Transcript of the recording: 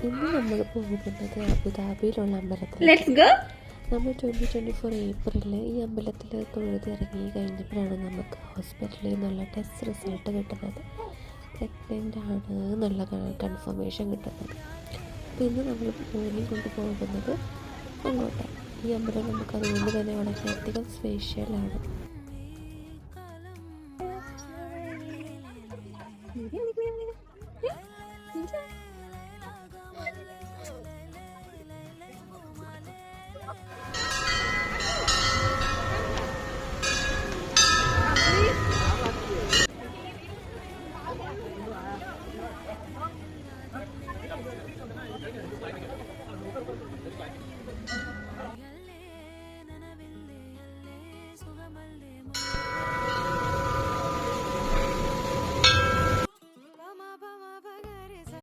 ഇന്ന് നമ്മൾ പോകുന്നത് അബുദാബിയിലുള്ള അമ്പലത്തിൽ. നമ്മൾ 2024 ഏപ്രിലിൽ ഈ അമ്പലത്തിൽ തൊഴുതിറങ്ങി കഴിഞ്ഞപ്പോഴാണ് നമുക്ക് ഹോസ്പിറ്റലിൽ നിന്നുള്ള ടെസ്റ്റ് റിസൾട്ട് കിട്ടുന്നത്. പ്രഗ്നൻ്റ് ആണ് എന്നുള്ള കൺഫർമേഷൻ കിട്ടുന്നത്. അപ്പോൾ ഇന്ന് നമ്മൾ മോനെ കൊണ്ടുപോകുന്നത് അങ്ങോട്ടാണ്. ഈ അമ്പലം നമുക്ക് അതുകൊണ്ട് തന്നെ വളരെയധികം സ്പെഷ്യലാണ്.